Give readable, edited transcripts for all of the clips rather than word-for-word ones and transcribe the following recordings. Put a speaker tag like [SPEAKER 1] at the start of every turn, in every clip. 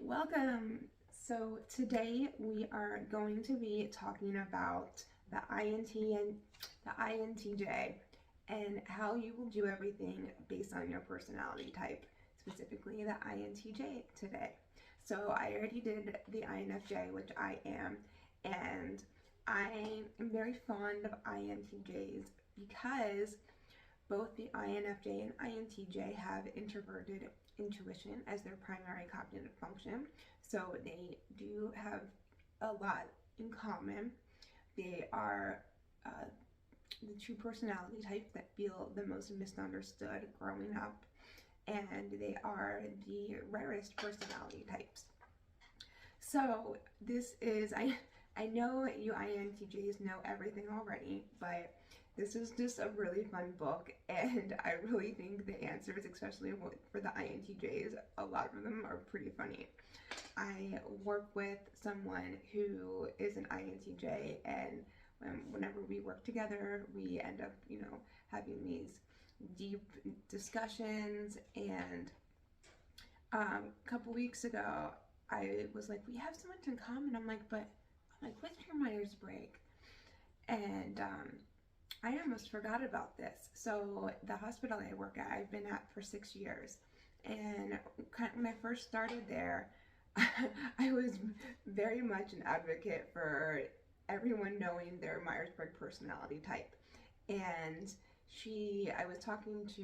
[SPEAKER 1] Welcome. So today we are going to be talking about the INTJ and how you will do everything based on your personality type, specifically the INTJ today. So I already did the INFJ, which I am, and I am very fond of INTJs because both the INFJ and INTJ have introverted intuition as their primary cognitive function. So they do have a lot in common. They are the two personality types that feel the most misunderstood growing up, and they are the rarest personality types. So this is, I know you INTJs know everything already, but this is just a really fun book, and I really think the answers, especially for the INTJs, a lot of them are pretty funny. I work with someone who is an INTJ, and whenever we work together, we end up, having these deep discussions. And a couple weeks ago, I was like, we have so much in common. I'm like, what's your Myers-Briggs? And I almost forgot about this. So the hospital I work at, I've been at for 6 years. And when I first started there, I was very much an advocate for everyone knowing their Myers-Briggs personality type. And I was talking to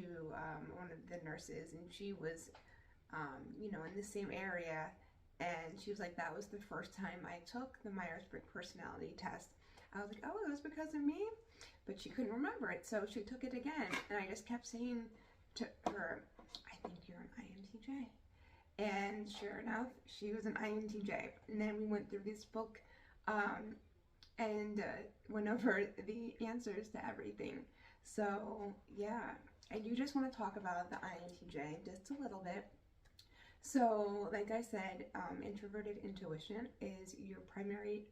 [SPEAKER 1] one of the nurses, and she was, in the same area. And she was like, that was the first time I took the Myers-Briggs personality test. I was like, oh, it was because of me? But she couldn't remember it, so she took it again. And I just kept saying to her, I think you're an INTJ. And sure enough, she was an INTJ. And then we went through this book and went over the answers to everything. So yeah, I do just want to talk about the INTJ just a little bit. So like I said, introverted intuition is your primary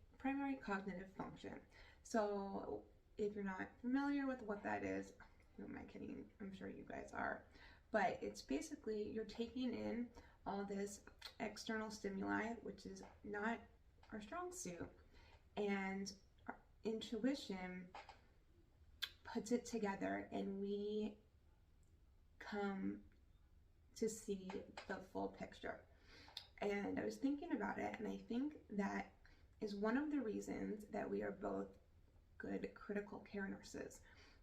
[SPEAKER 1] cognitive function. So if you're not familiar with what that is, who am I kidding? I'm sure you guys are. But it's basically you're taking in all this external stimuli, which is not our strong suit. And our intuition puts it together, and we come to see the full picture. And I was thinking about it, and I think that is one of the reasons that we are both good critical care nurses.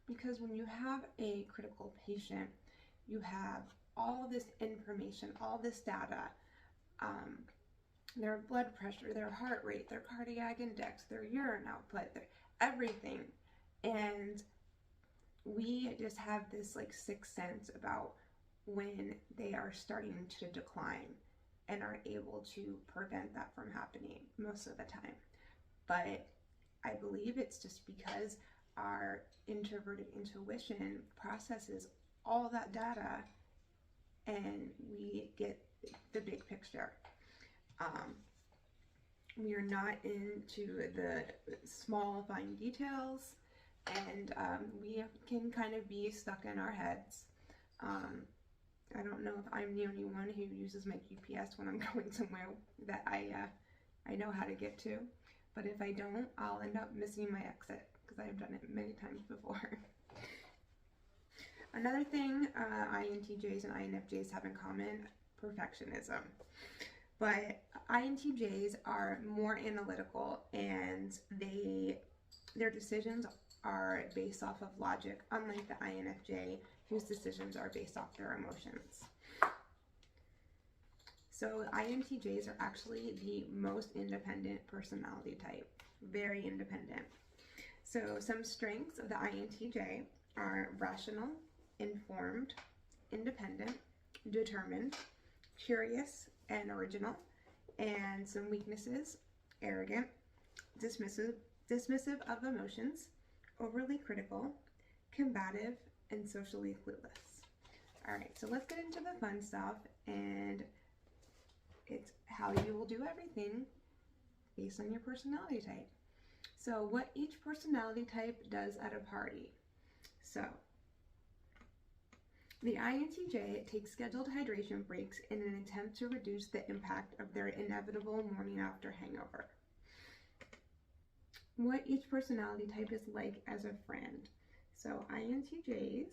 [SPEAKER 1] Because when you have a critical patient, you have all this information, all this data, their blood pressure, their heart rate, their cardiac index, their urine output, everything. And we just have this like sixth sense about when they are starting to decline, and are able to prevent that from happening most of the time. But I believe it's just because our introverted intuition processes all that data, and we get the big picture. We are not into the small fine details, and we can kind of be stuck in our heads. I don't know if I'm the only one who uses my GPS when I'm going somewhere that I know how to get to. But if I don't, I'll end up missing my exit, because I've done it many times before. Another thing INTJs and INFJs have in common, perfectionism. But INTJs are more analytical, and their decisions are based off of logic, unlike the INFJ, whose decisions are based off their emotions. So INTJs are actually the most independent personality type, very independent. So some strengths of the INTJ are rational, informed, independent, determined, curious, and original. And some weaknesses: arrogant, dismissive of emotions, overly critical, combative, and socially clueless. All right, so let's get into the fun stuff, and it's how you will do everything based on your personality type. So what each personality type does at a party. So The INTJ takes scheduled hydration breaks in an attempt to reduce the impact of their inevitable morning after hangover. What each personality type is like as a friend. So INTJs,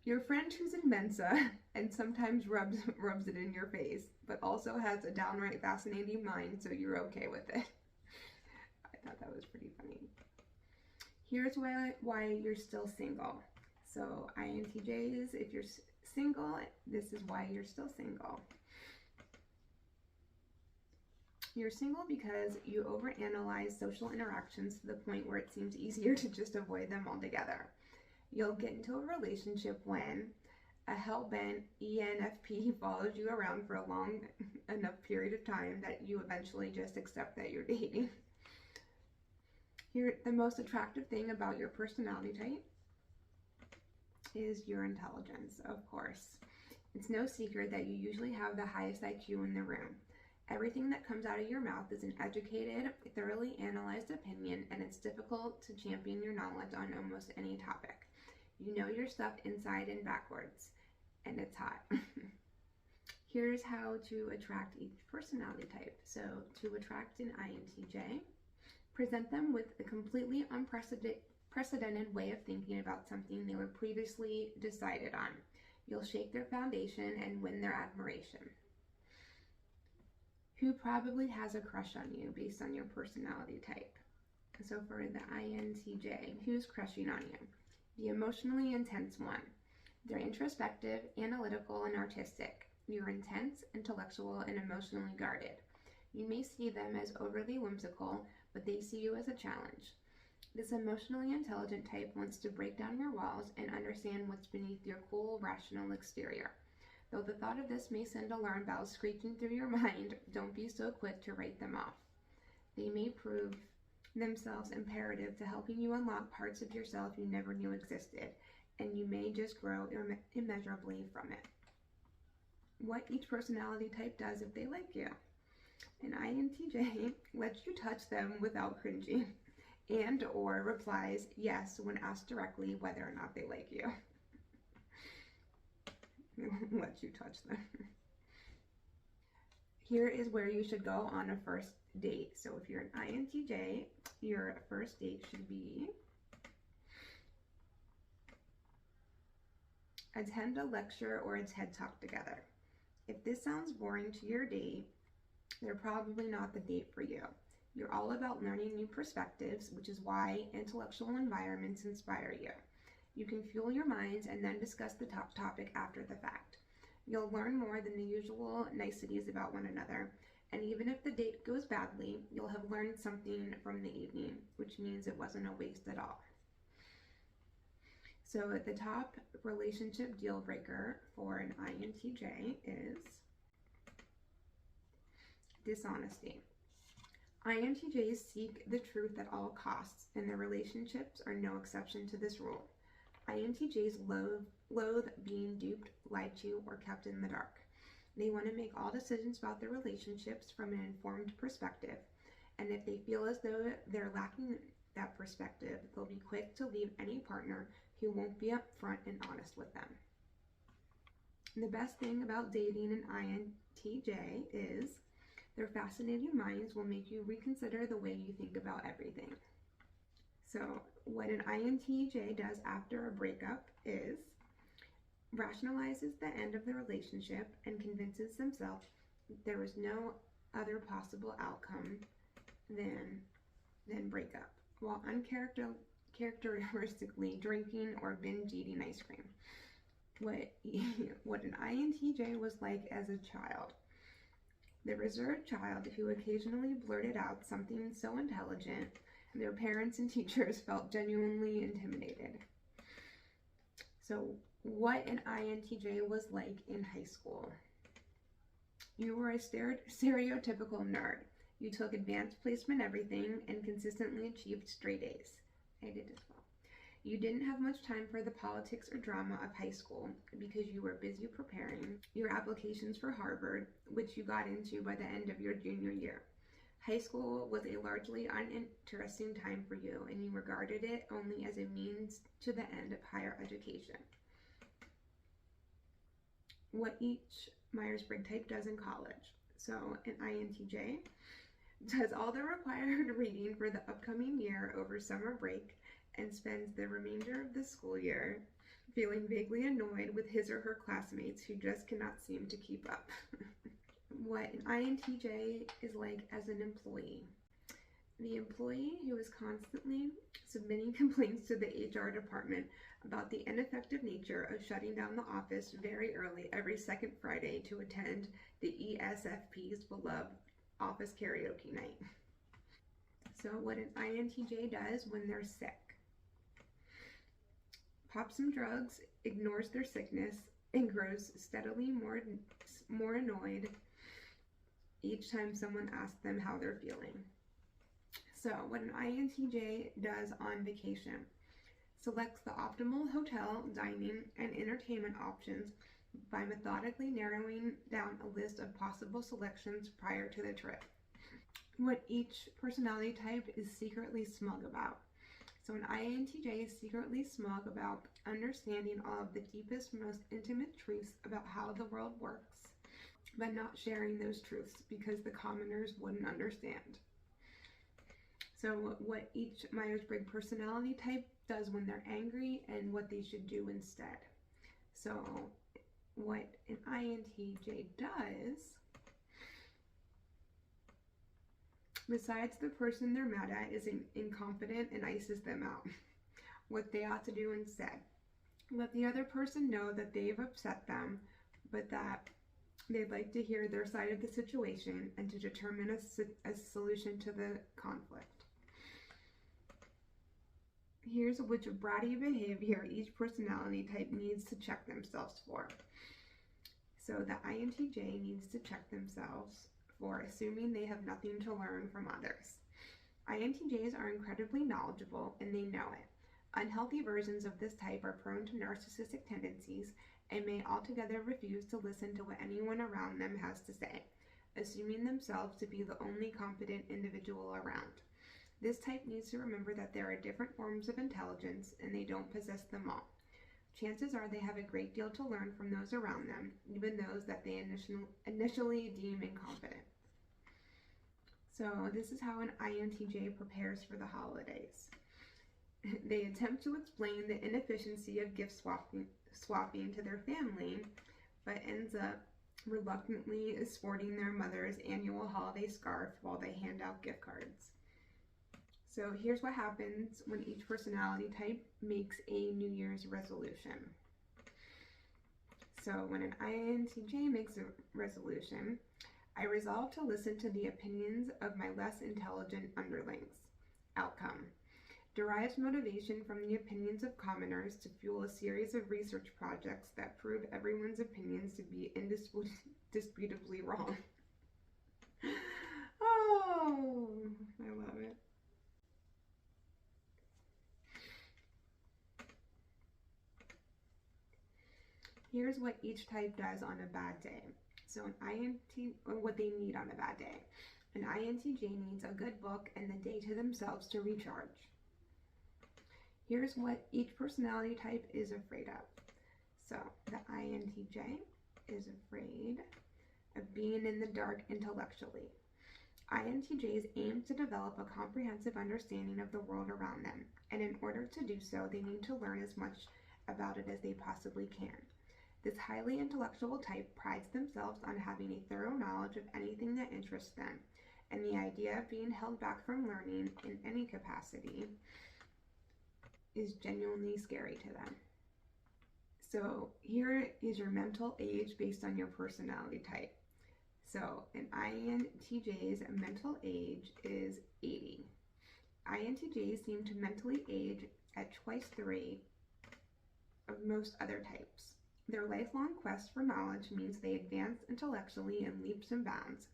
[SPEAKER 1] your friend who's in Mensa and sometimes rubs it in your face, but also has a downright fascinating mind, so you're okay with it. I thought that was pretty funny. Here's why you're still single. So INTJs, if you're single, this is why you're still single. You're single because you overanalyze social interactions to the point where it seems easier to just avoid them altogether. You'll get into a relationship when a hell-bent ENFP follows you around for a long enough period of time that you eventually just accept that you're dating. The most attractive thing about your personality type is your intelligence, of course. It's no secret that you usually have the highest IQ in the room. Everything that comes out of your mouth is an educated, thoroughly analyzed opinion, and it's difficult to champion your knowledge on almost any topic. You know your stuff inside and backwards, and it's hot. Here's how to attract each personality type. So to attract an INTJ, present them with a completely unprecedented way of thinking about something they were previously decided on. You'll shake their foundation and win their admiration. Who probably has a crush on you based on your personality type? So for the INTJ, who's crushing on you? The emotionally intense one. They're introspective, analytical, and artistic. You're intense, intellectual, and emotionally guarded. You may see them as overly whimsical, but they see you as a challenge. This emotionally intelligent type wants to break down your walls and understand what's beneath your cool, rational exterior. Though the thought of this may send alarm bells screeching through your mind, don't be so quick to write them off. They may prove themselves imperative to helping you unlock parts of yourself you never knew existed, and you may just grow immeasurably from it. What each personality type does if they like you. An INTJ lets you touch them without cringing, and or replies yes when asked directly whether or not they like you. Let you touch them. Here is where you should go on a first date. So if you're an INTJ, your first date should be attend a lecture or a TED Talk together. If this sounds boring to your date, they're probably not the date for you. You're all about learning new perspectives, which is why intellectual environments inspire you. You can fuel your minds and then discuss the top topic after the fact. You'll learn more than the usual niceties about one another, and even if the date goes badly, you'll have learned something from the evening, which means it wasn't a waste at all. So at the top relationship deal breaker for an INTJ is dishonesty. INTJs seek the truth at all costs, and their relationships are no exception to this rule. INTJs loathe being duped, lied to, or kept in the dark. They want to make all decisions about their relationships from an informed perspective, and if they feel as though they're lacking that perspective, they'll be quick to leave any partner who won't be upfront and honest with them. The best thing about dating an INTJ is their fascinating minds will make you reconsider the way you think about everything. So what an INTJ does after a breakup is rationalizes the end of the relationship and convinces themselves there was no other possible outcome than breakup, while uncharacteristically drinking or binge eating ice cream. What an INTJ was like as a child. The reserved child who occasionally blurted out something so intelligent their parents and teachers felt genuinely intimidated. So what an INTJ was like in high school. You were a stereotypical nerd. You took advanced placement everything and consistently achieved straight A's. I did as well. You didn't have much time for the politics or drama of high school because you were busy preparing your applications for Harvard, which you got into by the end of your junior year. High school was a largely uninteresting time for you, and you regarded it only as a means to the end of higher education. What each Myers-Briggs type does in college. So an INTJ does all the required reading for the upcoming year over summer break and spends the remainder of the school year feeling vaguely annoyed with his or her classmates who just cannot seem to keep up. What an INTJ is like as an employee. The employee who is constantly submitting complaints to the HR department about the ineffective nature of shutting down the office very early every second Friday to attend the ESFP's beloved office karaoke night. So what an INTJ does when they're sick. Pops some drugs, ignores their sickness, and grows steadily more annoyed each time someone asks them how they're feeling. So what an INTJ does on vacation. Selects the optimal hotel, dining, and entertainment options by methodically narrowing down a list of possible selections prior to the trip. What each personality type is secretly smug about. So an INTJ is secretly smug about understanding all of the deepest, most intimate truths about how the world works, but not sharing those truths because the commoners wouldn't understand. So what each Myers-Briggs personality type does when they're angry and what they should do instead. So what an INTJ does, besides the person they're mad at, is incompetent and ices them out. What they ought to do instead. Let the other person know that they've upset them, but that they'd like to hear their side of the situation and to determine a solution to the conflict. Here's which bratty behavior each personality type needs to check themselves for. So the INTJ needs to check themselves for assuming they have nothing to learn from others. INTJs are incredibly knowledgeable and they know it. Unhealthy versions of this type are prone to narcissistic tendencies and may altogether refuse to listen to what anyone around them has to say, assuming themselves to be the only competent individual around. This type needs to remember that there are different forms of intelligence and they don't possess them all. Chances are they have a great deal to learn from those around them, even those that they initially deem incompetent. So this is how an INTJ prepares for the holidays. They attempt to explain the inefficiency of gift swapping to their family, but ends up reluctantly sporting their mother's annual holiday scarf while they hand out gift cards. So here's what happens when each personality type makes a New Year's resolution. So when an INTJ makes a resolution, I resolve to listen to the opinions of my less intelligent underlings. Outcome. Derives motivation from the opinions of commoners to fuel a series of research projects that prove everyone's opinions to be indisputably wrong. Oh, I love it. Here's what each type does on a bad day. So what they need on a bad day. An INTJ needs a good book and the day to themselves to recharge. Here's what each personality type is afraid of. So the INTJ is afraid of being in the dark intellectually. INTJs aim to develop a comprehensive understanding of the world around them, and in order to do so, they need to learn as much about it as they possibly can. This highly intellectual type prides themselves on having a thorough knowledge of anything that interests them, and the idea of being held back from learning in any capacity is genuinely scary to them. So here is your mental age based on your personality type. So an INTJ's mental age is 80. INTJs seem to mentally age at twice the rate of most other types. Their lifelong quest for knowledge means they advance intellectually in leaps and bounds.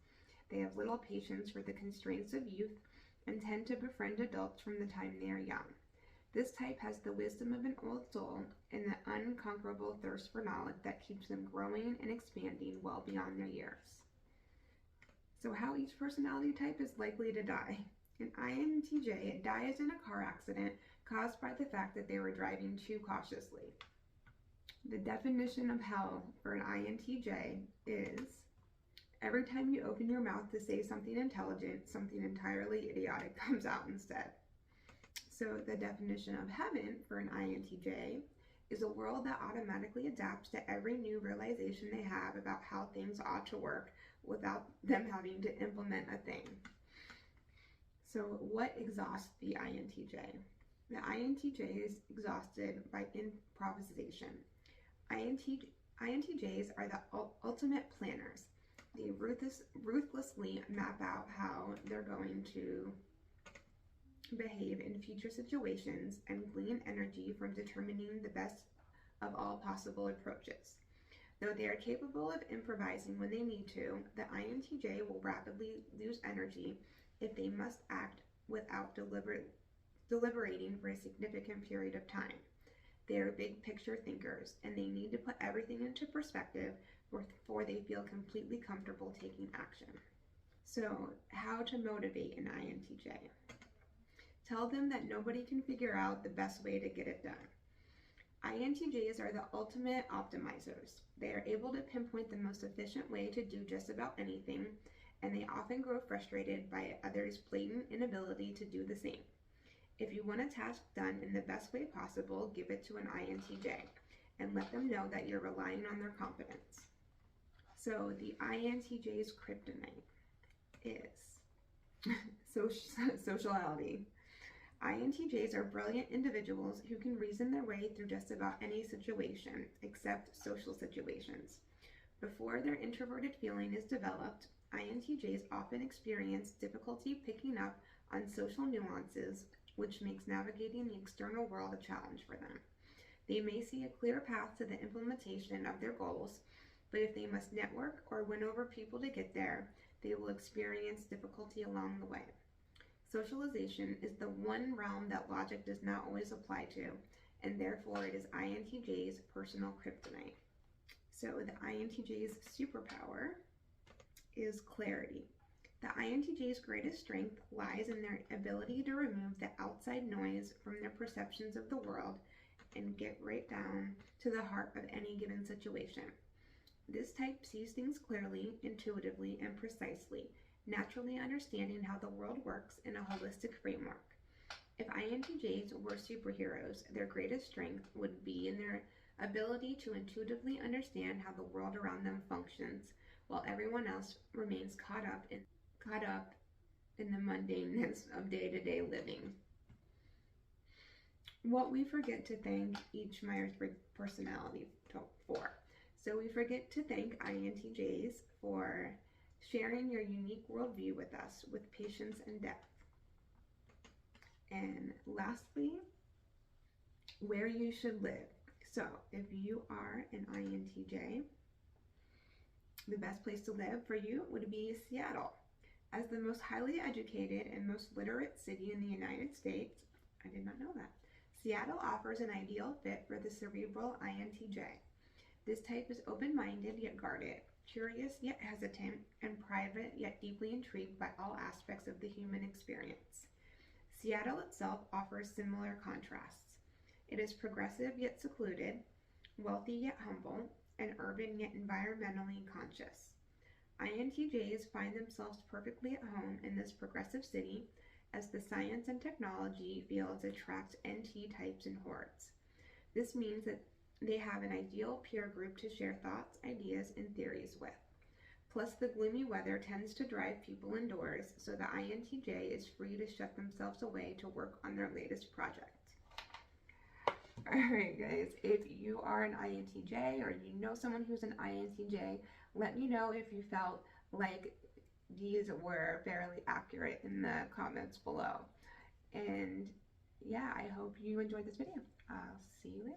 [SPEAKER 1] They have little patience for the constraints of youth and tend to befriend adults from the time they are young. This type has the wisdom of an old soul and the unconquerable thirst for knowledge that keeps them growing and expanding well beyond their years. So how each personality type is likely to die. An INTJ dies in a car accident caused by the fact that they were driving too cautiously. The definition of hell for an INTJ is every time you open your mouth to say something intelligent, something entirely idiotic comes out instead. So the definition of heaven for an INTJ is a world that automatically adapts to every new realization they have about how things ought to work without them having to implement a thing. So what exhausts the INTJ? The INTJ is exhausted by improvisation. INTJs are the ultimate planners. They ruthlessly map out how they're going to behave in future situations and glean energy from determining the best of all possible approaches. Though they are capable of improvising when they need to, the INTJ will rapidly lose energy if they must act without deliberating for a significant period of time. They are big picture thinkers, and they need to put everything into perspective before they feel completely comfortable taking action. So, how to motivate an INTJ? Tell them that nobody can figure out the best way to get it done. INTJs are the ultimate optimizers. They are able to pinpoint the most efficient way to do just about anything, and they often grow frustrated by others' blatant inability to do the same. If you want a task done in the best way possible, give it to an INTJ and let them know that you're relying on their competence. So the INTJ's kryptonite is sociality. INTJs are brilliant individuals who can reason their way through just about any situation, except social situations. Before their introverted feeling is developed, INTJs often experience difficulty picking up on social nuances, which makes navigating the external world a challenge for them. They may see a clear path to the implementation of their goals, but if they must network or win over people to get there, they will experience difficulty along the way. Socialization is the one realm that logic does not always apply to, and therefore it is INTJ's personal kryptonite. So the INTJ's superpower is clarity. The INTJ's greatest strength lies in their ability to remove the outside noise from their perceptions of the world and get right down to the heart of any given situation. This type sees things clearly, intuitively, and precisely, naturally understanding how the world works in a holistic framework. If INTJs were superheroes, their greatest strength would be in their ability to intuitively understand how the world around them functions, while everyone else remains caught up in the mundaneness of day-to-day living. What we forget to thank each Myers-Briggs personality for. So we forget to thank INTJs for sharing your unique worldview with us with patience and depth. And lastly, where you should live. So if you are an INTJ, the best place to live for you would be Seattle. As the most highly educated and most literate city in the United States, I did not know that, Seattle offers an ideal fit for the cerebral INTJ. This type is open-minded yet guarded, curious yet hesitant, and private yet deeply intrigued by all aspects of the human experience. Seattle itself offers similar contrasts. It is progressive yet secluded, wealthy yet humble, and urban yet environmentally conscious. INTJs find themselves perfectly at home in this progressive city as the science and technology fields attract NT types in hordes. This means that they have an ideal peer group to share thoughts, ideas, and theories with. Plus, the gloomy weather tends to drive people indoors, so the INTJ is free to shut themselves away to work on their latest project. Alright guys, if you are an INTJ or you know someone who's an INTJ, let me know if you felt like these were fairly accurate in the comments below. And yeah, I hope you enjoyed this video. I'll see you later.